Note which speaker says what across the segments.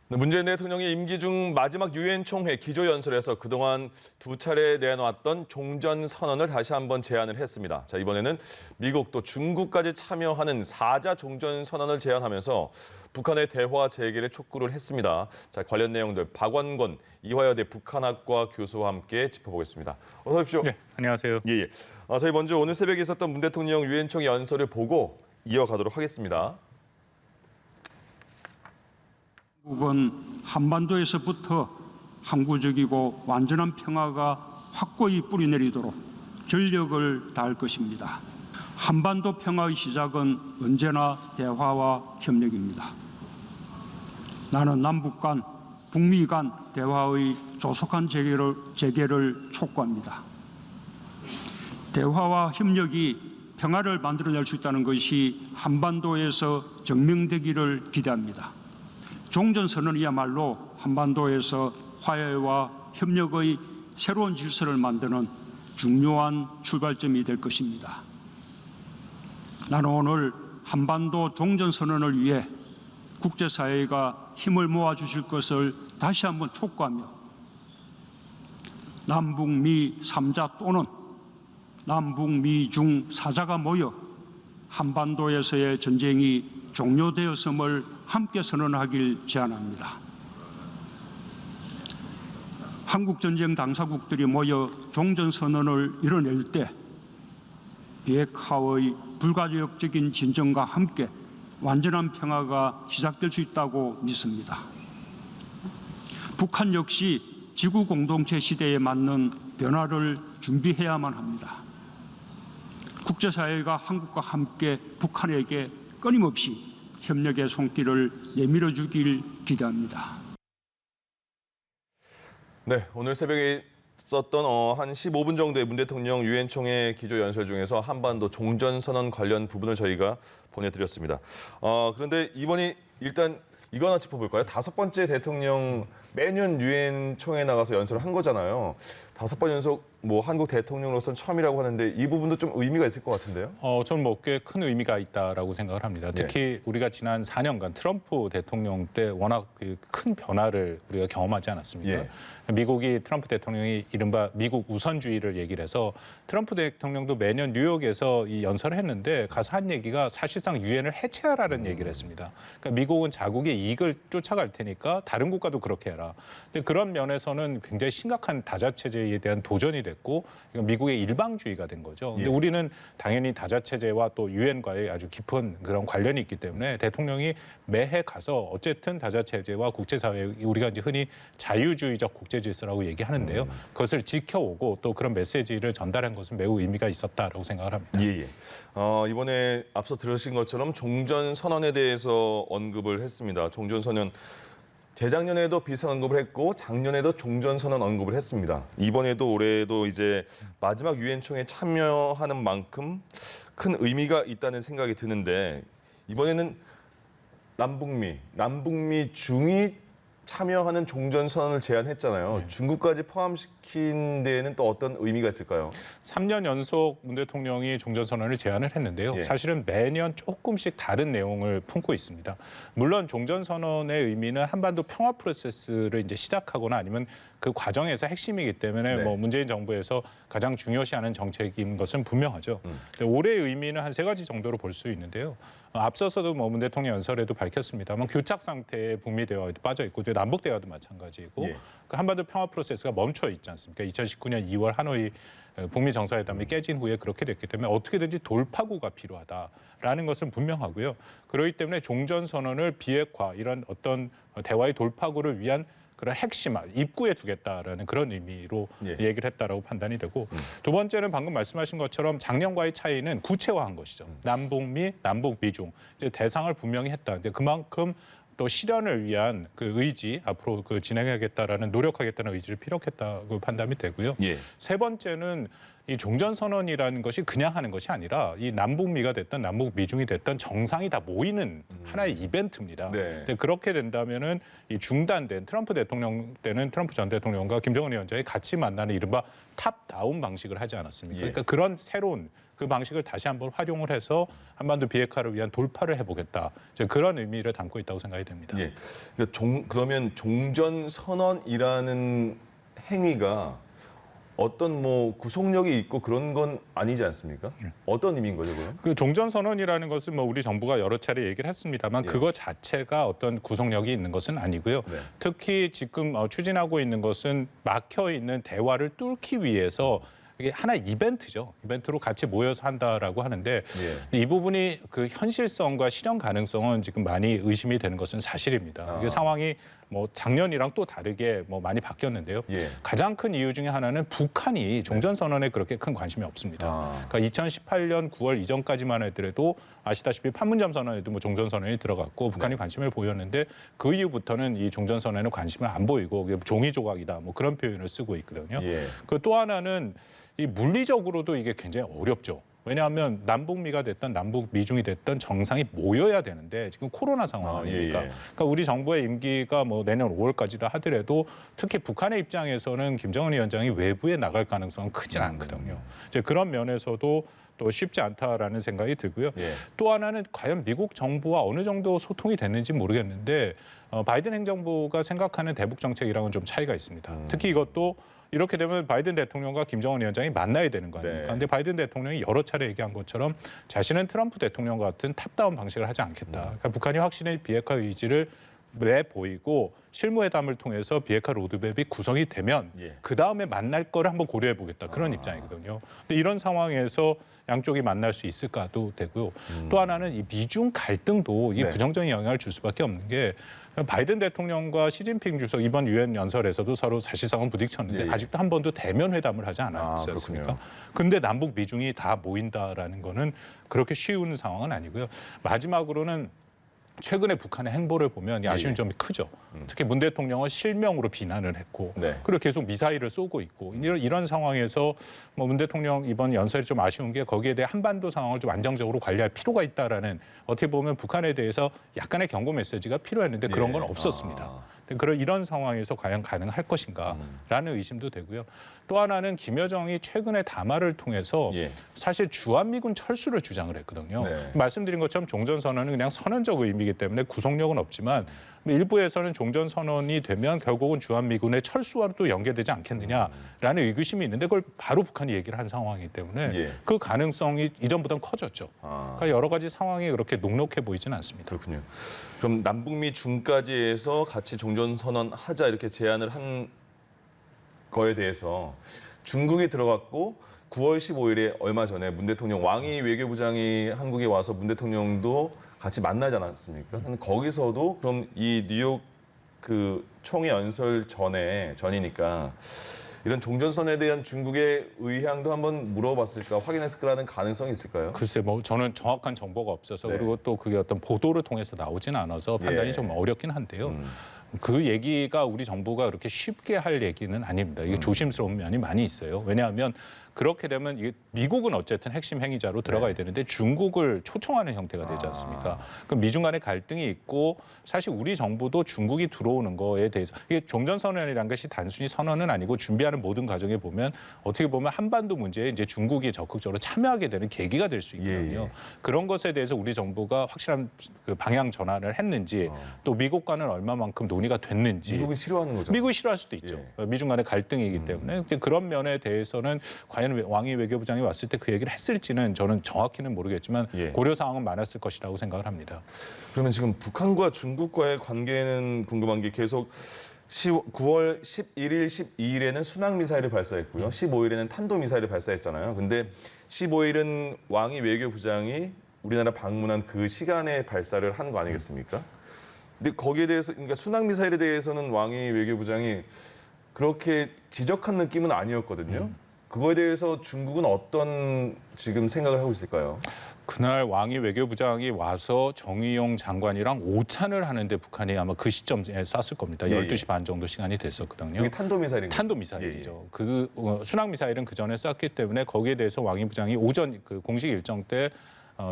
Speaker 1: 문재인 대통령이 임기 중 마지막 유엔 총회 기조연설에서 그동안 두 차례 내놓았던 종전선언을 다시 한번 제안을 했습니다. 자, 이번에는 미국 또 중국까지 참여하는 4자 종전선언을 제안하면서 북한의 대화 재개를 촉구를 했습니다. 자, 관련 내용들 박원권 이화여대 북한학과 교수와 함께 짚어보겠습니다. 어서 오십시오.
Speaker 2: 네, 안녕하세요.
Speaker 1: 예. 저희 먼저 오늘 새벽에 있었던 문 대통령 유엔 총회 연설을 보고 이어가도록 하겠습니다.
Speaker 3: 한국은 한반도에서부터 항구적이고 완전한 평화가 확고히 뿌리내리도록 전력을 다할 것입니다. 한반도 평화의 시작은 언제나 대화와 협력입니다. 나는 남북 간, 북미 간 대화의 조속한 재개를 촉구합니다. 대화와 협력이 평화를 만들어낼 수 있다는 것이 한반도에서 증명되기를 기대합니다. 종전선언이야말로 한반도에서 화해와 협력의 새로운 질서를 만드는 중요한 출발점이 될 것입니다. 나는 오늘 한반도 종전선언을 위해 국제사회가 힘을 모아주실 것을 다시 한번 촉구하며 남북미 3자 또는 남북미 중 4자가 모여 한반도에서의 전쟁이 종료되었음을 함께 선언하길 제안합니다. 한국전쟁 당사국들이 모여 종전선언을 이뤄낼 때 비핵화의 불가역적인 진정과 함께 완전한 평화가 시작될 수 있다고 믿습니다. 북한 역시 지구 공동체 시대에 맞는 변화를 준비해야만 합니다. 국제사회가 한국과 함께 북한에게 끊임없이 협력의 손길을 내밀어 주길 기대합니다.
Speaker 1: 네, 오늘 새벽에 썼던 한 15분 정도의 문 대통령 유엔 총회 기조 연설 중에서 한반도 종전선언 관련 부분을 저희가 보내드렸습니다. 그런데 이번이 일단 이거 하나 짚어볼까요? 5번째 대통령 매년 유엔 총회에 나가서 연설을 한 거잖아요. 5번 연속 한국 대통령으로서는 처음이라고 하는데 이 부분도 좀 의미가 있을 것 같은데요?
Speaker 2: 저는 꽤 큰 의미가 있다라고 생각을 합니다. 특히 우리가 지난 4년간 트럼프 대통령 때 워낙 큰 변화를 우리가 경험하지 않았습니까?
Speaker 1: 예.
Speaker 2: 미국이 트럼프 대통령이 이른바 미국 우선주의를 얘기를 해서 트럼프 대통령도 매년 뉴욕에서 이 연설을 했는데 가서 한 얘기가 사실상 유엔을 해체하라는 얘기를 했습니다. 그러니까 미국은 자국의 이익을 쫓아갈 테니까 다른 국가도 그렇게 해라. 근데 그런 면에서는 굉장히 심각한 다자체제에 대한 도전이 됐고 미국의 일방주의가 된 거죠. 근데 우리는 당연히 다자체제와 또 유엔과의 아주 깊은 그런 관련이 있기 때문에 대통령이 매해 가서 어쨌든 다자체제와 국제사회 우리가 이제 흔히 자유주의적 국제질서라고 얘기하는데요. 그것을 지켜오고 또 그런 메시지를 전달한 것은 매우 의미가 있었다라고 생각을 합니다.
Speaker 1: 예. 이번에 앞서 들으신 것처럼 종전선언에 대해서 언급을 했습니다. 종전선언 재작년에도 비슷한 언급을 했고 작년에도 종전선언 언급을 했습니다. 이번에도 올해도 이제 마지막 유엔 총회에 참여하는 만큼 큰 의미가 있다는 생각이 드는데 이번에는 남북미 중이 참여하는 종전선언을 제안했잖아요. 중국까지 포함시킨 데에는 또 어떤 의미가 있을까요?
Speaker 2: 3년 연속 문 대통령이 종전선언을 제안을 했는데요. 사실은 매년 조금씩 다른 내용을 품고 있습니다. 물론 종전선언의 의미는 한반도 평화 프로세스를 이제 시작하거나 아니면 그 과정에서 핵심이기 때문에 문재인 정부에서 가장 중요시하는 정책인 것은 분명하죠. 올해의 의미는 한 3가지 정도로 볼 수 있는데요. 앞서서도 문 대통령 연설에도 밝혔습니다만 교착 상태에 북미 대화에도 빠져 있고 남북 대화도 마찬가지고 그 한반도 평화 프로세스가 멈춰 있지 않습니까? 2019년 2월 하노이 북미 정상회담이 깨진 후에 그렇게 됐기 때문에 어떻게든지 돌파구가 필요하다라는 것은 분명하고요. 그렇기 때문에 종전선언을 비핵화 이런 어떤 대화의 돌파구를 위한 그런 핵심, 입구에 두겠다라는 그런 의미로 얘기를 했다라고 판단이 되고 두 번째는 방금 말씀하신 것처럼 작년과의 차이는 구체화한 것이죠. 남북미, 남북미중 이제 대상을 분명히 했다. 근데 그만큼 또 실현을 위한 그 의지, 앞으로 그 진행하겠다라는 노력하겠다는 의지를 피력했다고 판단이 되고요. 세 번째는 이 종전선언이라는 것이 그냥 하는 것이 아니라 이 남북미가 됐든 남북미중이 됐든 정상이 다 모이는 하나의 이벤트입니다. 근데 그렇게 된다면은 이 중단된 트럼프 대통령 때는 트럼프 전 대통령과 김정은 위원장이 같이 만나는 이른바 탑다운 방식을 하지 않았습니까? 그러니까 그런 새로운 그 방식을 다시 한번 활용을 해서 한반도 비핵화를 위한 돌파를 해보겠다. 이제 그런 의미를 담고 있다고 생각이 됩니다.
Speaker 1: 예. 그러니까 그러면 종전 선언이라는 행위가 어떤 뭐 구속력이 있고 그런 건 아니지 않습니까? 어떤 의미인 거죠, 그럼?
Speaker 2: 그 종전 선언이라는 것은 뭐 우리 정부가 여러 차례 얘기를 했습니다만
Speaker 1: 예.
Speaker 2: 그거 자체가 어떤 구속력이 있는 것은 아니고요.
Speaker 1: 네.
Speaker 2: 특히 지금 추진하고 있는 것은 막혀 있는 대화를 뚫기 위해서 이게 하나의 이벤트죠. 이벤트로 같이 모여서 한다라고 하는데 이 부분이 그 현실성과 실현 가능성은 지금 많이 의심이 되는 것은 사실입니다. 이게 상황이 뭐 작년이랑 또 다르게 뭐 많이 바뀌었는데요.
Speaker 1: 예.
Speaker 2: 가장 큰 이유 중에 하나는 북한이 종전선언에 그렇게 큰 관심이 없습니다. 그러니까 2018년 9월 이전까지만 하더라도 아시다시피 판문점 선언에도 뭐 종전선언이 들어갔고 북한이 관심을 보였는데 그 이후부터는 이 종전선언에는 관심을 안 보이고 종이 조각이다 뭐 그런 표현을 쓰고 있거든요.
Speaker 1: 예.
Speaker 2: 그 또 하나는 이 물리적으로도 이게 굉장히 어렵죠. 왜냐하면 남북미가 됐든 남북 미중이 됐든 정상이 모여야 되는데 지금 코로나 상황 아닙니까?
Speaker 1: 예.
Speaker 2: 그러니까 우리 정부의 임기가 뭐 내년 5월까지라 하더라도 특히 북한의 입장에서는 김정은 위원장이 외부에 나갈 가능성은 크진 않거든요. 이제 그런 면에서도 또 쉽지 않다라는 생각이 들고요.
Speaker 1: 예.
Speaker 2: 또 하나는 과연 미국 정부와 어느 정도 소통이 됐는지 모르겠는데 바이든 행정부가 생각하는 대북 정책이랑은 좀 차이가 있습니다. 특히 이것도 이렇게 되면 바이든 대통령과 김정은 위원장이 만나야 되는 거 아닙니까?
Speaker 1: 네.
Speaker 2: 근데 바이든 대통령이 여러 차례 얘기한 것처럼 자신은 트럼프 대통령 같은 탑다운 방식을 하지 않겠다. 그러니까 북한이 확실히 비핵화 의지를 내보이고 실무회담을 통해서 비핵화 로드맵이 구성이 되면
Speaker 1: 예.
Speaker 2: 그 다음에 만날 거를 한번 고려해 보겠다 그런 입장이거든요. 근데 이런 상황에서 양쪽이 만날 수 있을까도 되고요. 또 하나는 이 미중 갈등도 이게
Speaker 1: 네.
Speaker 2: 부정적인 영향을 줄 수밖에 없는 게 바이든 대통령과 시진핑 주석 이번 유엔 연설에서도 서로 사실상은 부딪혔는데
Speaker 1: 예.
Speaker 2: 아직도 한 번도 대면 회담을 하지
Speaker 1: 아,
Speaker 2: 않았지 않습니까?
Speaker 1: 그렇군요.
Speaker 2: 근데 남북 미중이 다 모인다라는 거는 그렇게 쉬운 상황은 아니고요. 마지막으로는 최근에 북한의 행보를 보면 아쉬운 점이 크죠. 특히 문 대통령은 실명으로 비난을 했고
Speaker 1: 네.
Speaker 2: 그리고 계속 미사일을 쏘고 있고 이런 상황에서 뭐 문 대통령 이번 연설이 좀 아쉬운 게 거기에 대해 한반도 상황을 좀 안정적으로 관리할 필요가 있다라는 어떻게 보면 북한에 대해서 약간의 경고 메시지가 필요했는데 그런 건 없었습니다. 그런 이런 상황에서 과연 가능할 것인가라는 의심도 되고요. 또 하나는 김여정이 최근에 담화를 통해서
Speaker 1: 예.
Speaker 2: 사실 주한미군 철수를 주장을 했거든요.
Speaker 1: 네.
Speaker 2: 말씀드린 것처럼 종전선언은 그냥 선언적 의미이기 때문에 구속력은 없지만 일부에서는 종전선언이 되면 결국은 주한미군의 철수와도 또 연계되지 않겠느냐라는 의구심이 있는데 그걸 바로 북한이 얘기를 한 상황이기 때문에
Speaker 1: 예.
Speaker 2: 그 가능성이 이전보다는 커졌죠. 그러니까 여러 가지 상황이 그렇게 녹록해 보이지는 않습니다.
Speaker 1: 그렇군요. 그럼 남북미 중까지 해서 같이 종전선언 하자 이렇게 제안을 한 거에 대해서 중국이 들어갔고 9월 15일에 얼마 전에 문 대통령 왕이 외교부장이 한국에 와서 문 대통령도 같이 만나지 않았습니까? 거기서도 그럼 이 뉴욕 그 총회 연설 전이니까 이런 종전선언에 대한 중국의 의향도 한번 물어봤을까, 확인했을 거라는 가능성이 있을까요?
Speaker 2: 글쎄, 뭐 저는 정확한 정보가 없어서
Speaker 1: 네.
Speaker 2: 그리고 또 그게 어떤 보도를 통해서 나오지는 않아서 판단이
Speaker 1: 예.
Speaker 2: 좀 어렵긴 한데요. 그 얘기가 우리 정부가 그렇게 쉽게 할 얘기는 아닙니다. 이게 조심스러운 면이 많이 있어요. 왜냐하면 그렇게 되면 이게 미국은 어쨌든 핵심 행위자로 들어가야 되는데 중국을 초청하는 형태가 되지 않습니까? 그럼 미중 간의 갈등이 있고 사실 우리 정부도 중국이 들어오는 거에 대해서 이게 종전선언이라는 것이 단순히 선언은 아니고 준비하는 모든 과정에 보면 어떻게 보면 한반도 문제에 이제 중국이 적극적으로 참여하게 되는 계기가 될 수 있거든요.
Speaker 1: 예.
Speaker 2: 그런 것에 대해서 우리 정부가 확실한 그 방향 전환을 했는지 또 미국과는 얼마만큼 논의가 됐는지
Speaker 1: 미국이 싫어하는 거죠.
Speaker 2: 미국이 싫어할 수도 있죠. 미중 간의 갈등이기 때문에 그런 면에 대해서는 과연 왕이 외교부장이 왔을 때 그 얘기를 했을지는 저는 정확히는 모르겠지만
Speaker 1: 예.
Speaker 2: 고려 사항은 많았을 것이라고 생각을 합니다.
Speaker 1: 그러면 지금 북한과 중국과의 관계는 궁금한 게 계속 9월 11일, 12일에는 순항미사일을 발사했고요. 15일에는 탄도미사일을 발사했잖아요. 근데 15일은 왕이 외교부장이 우리나라 방문한 그 시간에 발사를 한 거 아니겠습니까? 근데 거기에 대해서, 그러니까 순항미사일에 대해서는 왕이 외교부장이 그렇게 지적한 느낌은 아니었거든요. 그거에 대해서 중국은 어떤 지금 생각을 하고 있을까요?
Speaker 2: 그날 왕이 외교부장이 와서 정의용 장관이랑 오찬을 하는데 북한이 아마 그 시점에 쐈을 겁니다.
Speaker 1: 예,
Speaker 2: 12시 반 정도 시간이 됐었거든요.
Speaker 1: 이게 탄도미사일인가요?
Speaker 2: 탄도미사일이죠. 그 순항미사일은 그 전에 쐈기 때문에 거기에 대해서 왕이 부장이 오전 그 공식 일정 때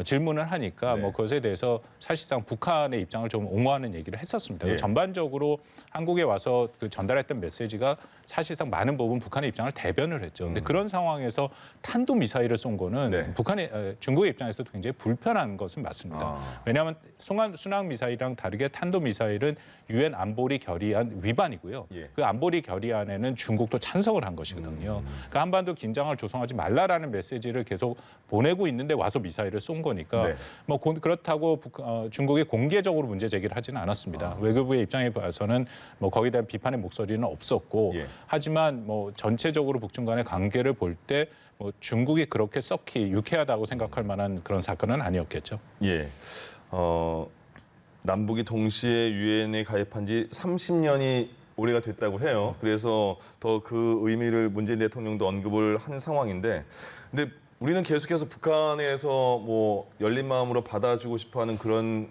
Speaker 2: 질문을 하니까
Speaker 1: 네.
Speaker 2: 뭐 그것에 대해서 사실상 북한의 입장을 좀 옹호하는 얘기를 했었습니다.
Speaker 1: 예.
Speaker 2: 전반적으로 한국에 와서 그 전달했던 메시지가 사실상 많은 부분 북한의 입장을 대변을 했죠. 근데 그런 상황에서 탄도 미사일을 쏜 거는
Speaker 1: 네.
Speaker 2: 중국의 입장에서도 굉장히 불편한 것은 맞습니다. 왜냐하면 순항 미사일이랑 다르게 탄도 미사일은 유엔 안보리 결의안 위반이고요.
Speaker 1: 예.
Speaker 2: 그 안보리 결의안에는 중국도 찬성을 한 것이거든요. 그러니까 한반도 긴장을 조성하지 말라라는 메시지를 계속 보내고 있는데 와서 미사일을 쏜 거니까
Speaker 1: 네.
Speaker 2: 뭐 그렇다고 중국이 공개적으로 문제 제기를 하지는 않았습니다. 외교부의 입장에 봐서는 뭐 거기에 대한 비판의 목소리는 없었고
Speaker 1: 예.
Speaker 2: 하지만 뭐 전체적으로 북중 간의 관계를 볼 때 뭐 중국이 그렇게 썩히 유쾌하다고 생각할 만한 그런 사건은 아니었겠죠.
Speaker 1: 예. 남북이 동시에 유엔에 가입한 지 30년이 올해가 됐다고 해요. 그래서 더 그 의미를 문재인 대통령도 언급을 한 상황인데, 근데 우리는 계속해서 북한에서 뭐 열린 마음으로 받아주고 싶어하는 그런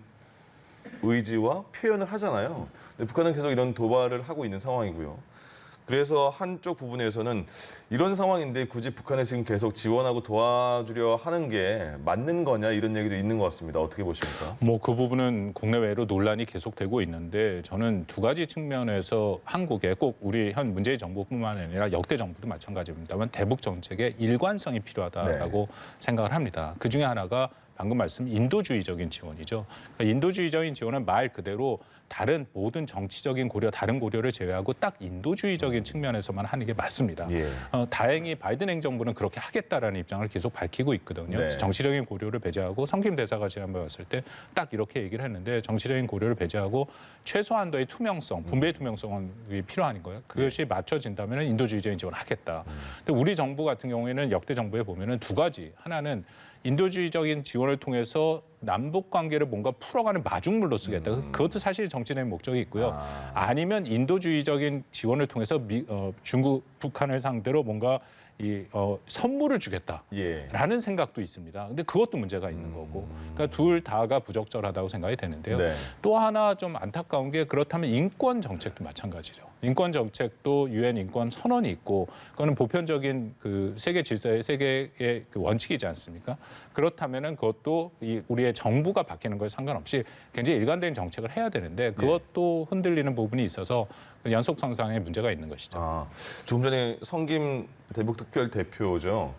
Speaker 1: 의지와 표현을 하잖아요. 근데 북한은 계속 이런 도발을 하고 있는 상황이고요. 그래서 한쪽 부분에서는 이런 상황인데 굳이 북한에 지금 계속 지원하고 도와주려 하는 게 맞는 거냐 이런 얘기도 있는 것 같습니다. 어떻게 보십니까?
Speaker 2: 뭐 그 부분은 국내외로 논란이 계속되고 있는데 저는 두 가지 측면에서 한국에 꼭 우리 현 문재인 정부뿐만 아니라 역대 정부도 마찬가지입니다만 대북 정책의 일관성이 필요하다라고 생각을 합니다. 그 중에 하나가 방금 말씀 인도주의적인 지원이죠. 그러니까 인도주의적인 지원은 말 그대로 다른 모든 정치적인 고려, 다른 고려를 제외하고 딱 인도주의적인 측면에서만 하는 게 맞습니다.
Speaker 1: 예.
Speaker 2: 다행히 바이든 행정부는 그렇게 하겠다라는 입장을 계속 밝히고 있거든요.
Speaker 1: 네.
Speaker 2: 정치적인 고려를 배제하고 성김 대사가 지난번에 왔을 때 딱 이렇게 얘기를 했는데 정치적인 고려를 배제하고 최소한도의 투명성, 분배의 투명성이 필요한 거예요. 그것이 맞춰진다면 인도주의적인 지원을 하겠다. 근데 우리 정부 같은 경우에는 역대 정부에 보면은 두 가지. 하나는 인도주의적인 지원을 통해서 남북 관계를 뭔가 풀어가는 마중물로 쓰겠다. 그것도 사실 정치적인 목적이 있고요. 아니면 인도주의적인 지원을 통해서 중국, 북한을 상대로 뭔가 선물을 주겠다.
Speaker 1: 예.
Speaker 2: 라는 생각도 있습니다. 근데 그것도 문제가 있는 거고. 그러니까 둘 다가 부적절하다고 생각이 되는데요.
Speaker 1: 네.
Speaker 2: 또 하나 좀 안타까운 게 그렇다면 인권 정책도 마찬가지죠. 인권 정책도 유엔 인권 선언이 있고 그거는 보편적인 그 세계 질서의 세계의 그 원칙이지 않습니까? 그렇다면은 그것도 우리의 정부가 바뀌는 거에 상관없이 굉장히 일관된 정책을 해야 되는데 그것도 흔들리는 부분이 있어서 연속성상의 문제가 있는 것이죠.
Speaker 1: 조금 전에 성김 대북특별대표죠.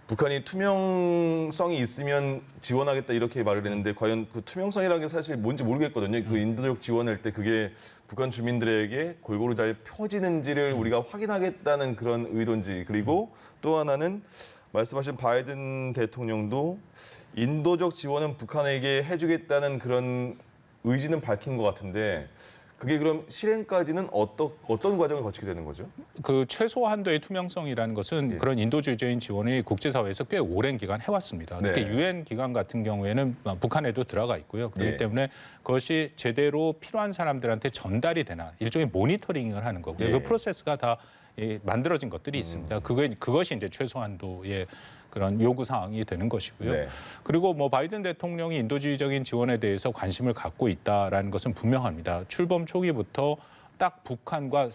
Speaker 1: 북한이 투명성이 있으면 지원하겠다 이렇게 말을 했는데 과연 그 투명성이라는 게 사실 뭔지 모르겠거든요. 그 인도적 지원할 때 그게 북한 주민들에게 골고루 잘 펴지는지를 우리가 확인하겠다는 그런 의도인지, 그리고 또 하나는 말씀하신 바이든 대통령도 인도적 지원은 북한에게 해주겠다는 그런 의지는 밝힌 것 같은데 그게 그럼 실행까지는 어떤 과정을 거치게 되는 거죠?
Speaker 2: 그 최소 한도의 투명성이라는 것은 그런 인도주의적인 지원이 국제사회에서 꽤 오랜 기간 해왔습니다. 특히
Speaker 1: 네.
Speaker 2: 유엔 기관 같은 경우에는 북한에도 들어가 있고요. 그렇기
Speaker 1: 예.
Speaker 2: 때문에 그것이 제대로 필요한 사람들한테 전달이 되나 일종의 모니터링을 하는 거고요.
Speaker 1: 예.
Speaker 2: 그 프로세스가 다 만들어진 것들이 있습니다. 그것이 이제 최소 한도의 그런 요구 사항이 되는 것이고요.
Speaker 1: 네.
Speaker 2: 그리고 뭐 바이든 대통령이 인도주의적인 지원에 대해서 관심을 갖고 있다라는 것은 분명합니다. 출범 초기부터 딱 북한과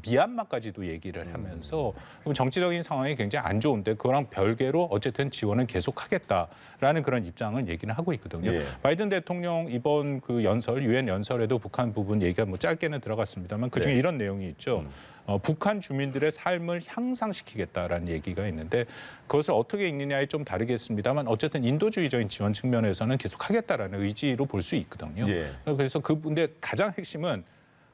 Speaker 2: 미얀마까지도 얘기를 하면서 정치적인 상황이 굉장히 안 좋은데 그거랑 별개로 어쨌든 지원은 계속하겠다라는 그런 입장을 얘기는 하고 있거든요.
Speaker 1: 예.
Speaker 2: 바이든 대통령 이번 그 연설, 유엔 연설에도 북한 부분 얘기가 뭐 짧게는 들어갔습니다만 그중에
Speaker 1: 네.
Speaker 2: 이런 내용이 있죠. 북한 주민들의 삶을 향상시키겠다라는 얘기가 있는데 그것을 어떻게 읽느냐에 좀 다르겠습니다만 어쨌든 인도주의적인 지원 측면에서는 계속하겠다라는 의지로 볼 수 있거든요.
Speaker 1: 예.
Speaker 2: 그래서 근데 가장 핵심은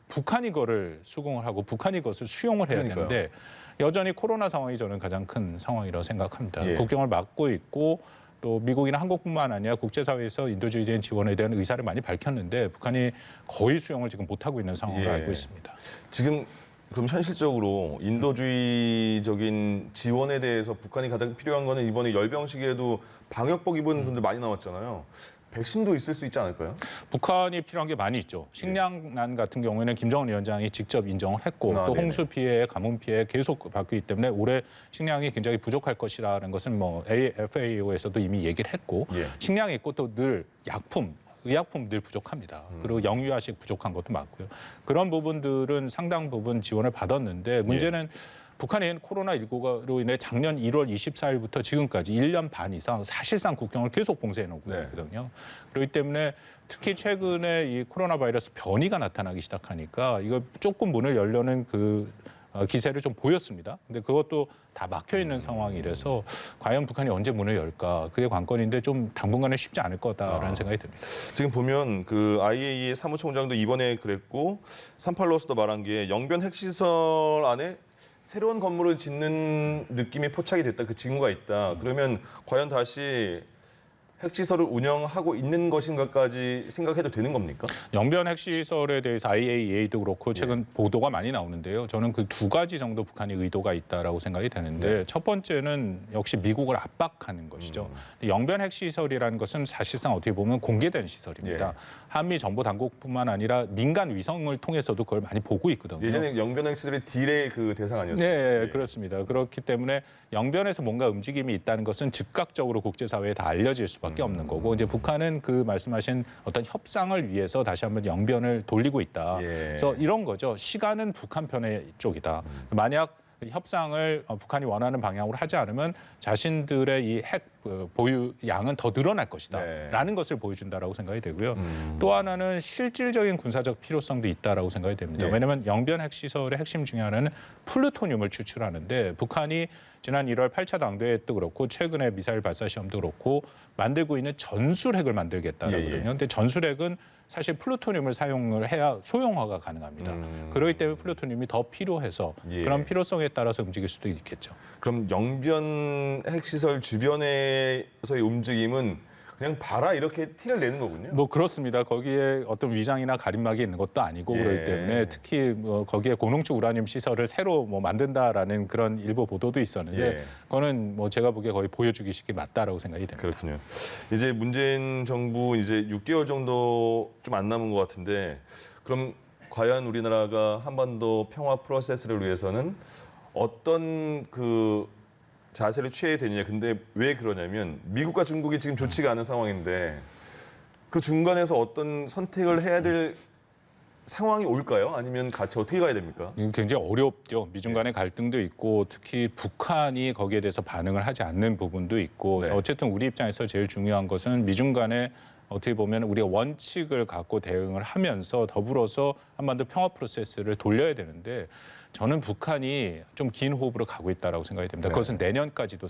Speaker 2: 북한이 그거를 수긍을 하고 북한이 그것을 수용을 해야
Speaker 1: 그러니까요.
Speaker 2: 되는데 여전히 코로나 상황이 저는 가장 큰 상황이라고 생각합니다.
Speaker 1: 예.
Speaker 2: 국경을 막고 있고 또 미국이나 한국뿐만 아니라 국제사회에서 인도주의적인 지원에 대한 의사를 많이 밝혔는데 북한이 거의 수용을 지금 못하고 있는 상황으로
Speaker 1: 예.
Speaker 2: 알고 있습니다.
Speaker 1: 지금 그럼 현실적으로 인도주의적인 지원에 대해서 북한이 가장 필요한 거는 이번에 열병식에도 방역복 입은 분들 많이 나왔잖아요. 백신도 있을 수 있지 않을까요?
Speaker 2: 북한이 필요한 게 많이 있죠. 식량난 같은 경우에는 김정은 위원장이 직접 인정을 했고 또
Speaker 1: 네네.
Speaker 2: 홍수 피해, 가뭄 피해 계속 받기 때문에 올해 식량이 굉장히 부족할 것이라는 것은 뭐 FAO에서도 이미 얘기를 했고
Speaker 1: 예.
Speaker 2: 식량이 있고 또 늘 의약품 늘 부족합니다. 그리고 영유아식 부족한 것도 많고요. 그런 부분들은 상당 부분 지원을 받았는데 문제는 북한은 코로나19로 인해 작년 1월 24일부터 지금까지 1년 반 이상 사실상 국경을 계속 봉쇄해 놓고
Speaker 1: 네.
Speaker 2: 있거든요. 그렇기 때문에 특히 최근에 이 코로나 바이러스 변이가 나타나기 시작하니까 이거 조금 문을 열려는 그 기세를 좀 보였습니다. 근데 그것도 다 막혀 있는 상황이라서 과연 북한이 언제 문을 열까? 그게 관건인데 좀 당분간은 쉽지 않을 거다라는 생각이 듭니다.
Speaker 1: 지금 보면 그 IAEA 사무총장도 이번에 그랬고 38로스도 말한 게 영변 핵시설 안에 새로운 건물을 짓는 느낌이 포착이 됐다. 그 징후가 있다. 그러면 과연 다시 핵시설을 운영하고 있는 것인가까지 생각해도 되는 겁니까?
Speaker 2: 영변 핵시설에 대해서 IAEA도 그렇고 최근 보도가 많이 나오는데요. 저는 그 두 가지 정도 북한이 의도가 있다라고 생각이 되는데 첫 번째는 역시 미국을 압박하는 것이죠. 영변 핵시설이라는 것은 사실상 어떻게 보면 공개된 시설입니다. 한미 정보 당국뿐만 아니라 민간 위성을 통해서도 그걸 많이 보고 있거든요.
Speaker 1: 예전에 영변 핵시설이 딜의 그 대상 아니었어요?
Speaker 2: 네, 그렇습니다. 그렇기 때문에 영변에서 뭔가 움직임이 있다는 것은 즉각적으로 국제사회에 다 알려질 수밖에 없는 거고 이제 북한은 그 말씀하신 어떤 협상을 위해서 다시 한번 영변을 돌리고 있다. 그래서 이런 거죠. 시간은 북한 편의 쪽이다. 만약 협상을 북한이 원하는 방향으로 하지 않으면 자신들의 이 핵 보유 양은 더 늘어날 것이다라는 것을 보여준다라고 생각이 되고요. 또 하나는 실질적인 군사적 필요성도 있다라고 생각이 됩니다. 왜냐하면 영변 핵시설의 핵심 중에 하나는 플루토늄을 추출하는데 북한이 지난 1월 8차 당대회도 그렇고 최근에 미사일 발사 시험도 그렇고 만들고 있는 전술핵을 만들겠다라고 하거든요. 그런데 전술핵은 사실 플루토늄을 사용을 해야 소형화가 가능합니다. 그렇기 때문에 플루토늄이 더 필요해서 그런 필요성에 따라서 움직일 수도 있겠죠.
Speaker 1: 그럼 영변 핵시설 주변에서의 움직임은 그냥 봐라 이렇게 티를 내는 거군요.
Speaker 2: 뭐 그렇습니다. 거기에 어떤 위장이나 가림막이 있는 것도 아니고 그렇기 때문에 특히 뭐 거기에 고농축 우라늄 시설을 새로 뭐 만든다라는 그런 일부 보도도 있었는데 그거는 뭐 제가 보기에 거의 보여주기식이 맞다라고 생각이 됩니다.
Speaker 1: 그렇군요. 이제 문재인 정부 이제 6개월 정도 좀 안 남은 것 같은데 그럼 과연 우리나라가 한반도 평화 프로세스를 위해서는 어떤 그 자세를 취해야 되느냐. 근데 왜 그러냐면 미국과 중국이 지금 좋지가 않은 상황인데 그 중간에서 어떤 선택을 해야 될 상황이 올까요? 아니면 같이 어떻게 가야 됩니까?
Speaker 2: 이건 굉장히 어렵죠. 미중 간의 갈등도 있고 특히 북한이 거기에 대해서 반응을 하지 않는 부분도 있고 그래서 어쨌든 우리 입장에서 제일 중요한 것은 미중 간의 어떻게 보면 우리가 원칙을 갖고 대응을 하면서 더불어서 한반도 평화 프로세스를 돌려야 되는데 저는 북한이 좀 긴 호흡으로 가고 있다라고 생각이 됩니다. 그것은 내년까지도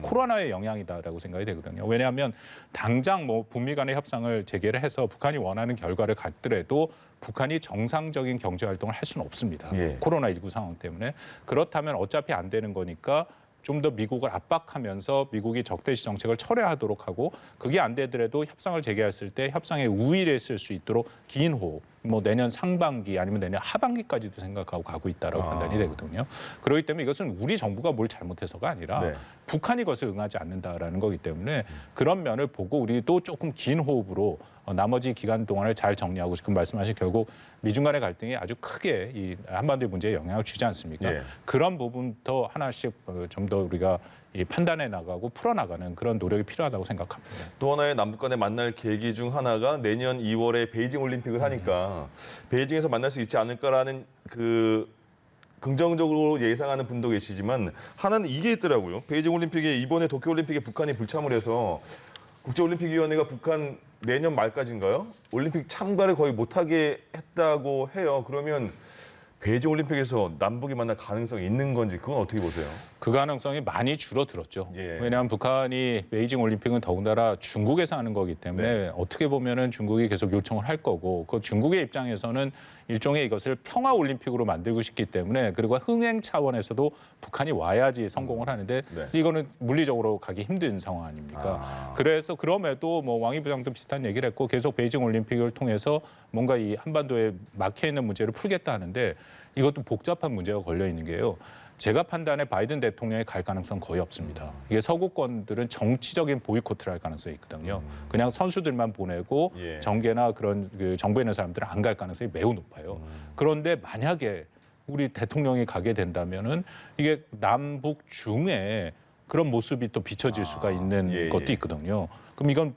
Speaker 2: 코로나의 영향이다라고 생각이 되거든요. 왜냐하면 당장 뭐 북미 간의 협상을 재개를 해서 북한이 원하는 결과를 갖더라도 북한이 정상적인 경제 활동을 할 수는 없습니다. 코로나19 상황 때문에. 그렇다면 어차피 안 되는 거니까 좀 더 미국을 압박하면서 미국이 적대시 정책을 철회하도록 하고 그게 안 되더라도 협상을 재개했을 때 협상에 우위를 쓸 수 있도록 긴 호흡, 뭐 내년 상반기 아니면 내년 하반기까지도 생각하고 가고 있다라고 판단이 되거든요. 그렇기 때문에 이것은 우리 정부가 뭘 잘못해서가 아니라 북한이 그것을 응하지 않는다라는 거기 때문에 그런 면을 보고 우리도 조금 긴 호흡으로 나머지 기간 동안을 잘 정리하고 지금 말씀하신 결국 미중 간의 갈등이 아주 크게 이 한반도의 문제에 영향을 주지 않습니까? 그런 부분부터 하나씩 좀 더 우리가 판단해 나가고 풀어나가는 그런 노력이 필요하다고 생각합니다.
Speaker 1: 또 하나의 남북 간의 만날 계기 중 하나가 내년 2월에 베이징 올림픽을 하니까 베이징에서 만날 수 있지 않을까라는 그 긍정적으로 예상하는 분도 계시지만 하나는 이게 있더라고요. 베이징 올림픽에 이번에 도쿄 올림픽에 북한이 불참을 해서 국제올림픽위원회가 북한 내년 말까지인가요? 올림픽 참가를 거의 못하게 했다고 해요. 그러면 베이징 올림픽에서 남북이 만날 가능성이 있는 건지 그건 어떻게 보세요?
Speaker 2: 그 가능성이 많이 줄어들었죠. 왜냐하면 북한이 베이징 올림픽은 더군다나 중국에서 하는 거기 때문에 어떻게 보면은 중국이 계속 요청을 할 거고 그 중국의 입장에서는 일종의 이것을 평화 올림픽으로 만들고 싶기 때문에 그리고 흥행 차원에서도 북한이 와야지 성공을 하는데 이거는 물리적으로 가기 힘든 상황 아닙니까? 그래서 그럼에도 뭐 왕이 부장도 비슷한 얘기를 했고 계속 베이징 올림픽을 통해서 뭔가 이 한반도에 막혀 있는 문제를 풀겠다 하는데 이것도 복잡한 문제가 걸려 있는 게요. 제가 판단해 바이든 대통령이 갈 가능성 거의 없습니다. 이게 서구권들은 정치적인 보이콧을 할 가능성이 있거든요. 그냥 선수들만 보내고 정계나 그런 그 정부에 있는 사람들은 안 갈 가능성이 매우 높아요. 그런데 만약에 우리 대통령이 가게 된다면은 이게 남북 중에 그런 모습이 또 비춰질 수가 있는 것도 있거든요. 그럼 이건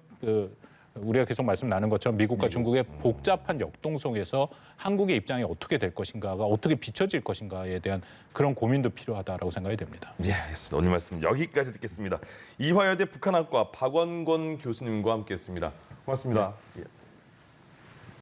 Speaker 2: 우리가 계속 말씀 나눈 것처럼 미국과 중국의 복잡한 역동성에서 한국의 입장이 어떻게 될 것인가가 어떻게 비춰질 것인가에 대한 그런 고민도 필요하다라고 생각이 됩니다.
Speaker 1: 예, 알겠습니다. 오늘 말씀 여기까지 듣겠습니다. 이화여대 북한학과 박원권 교수님과 함께했습니다. 고맙습니다. 예.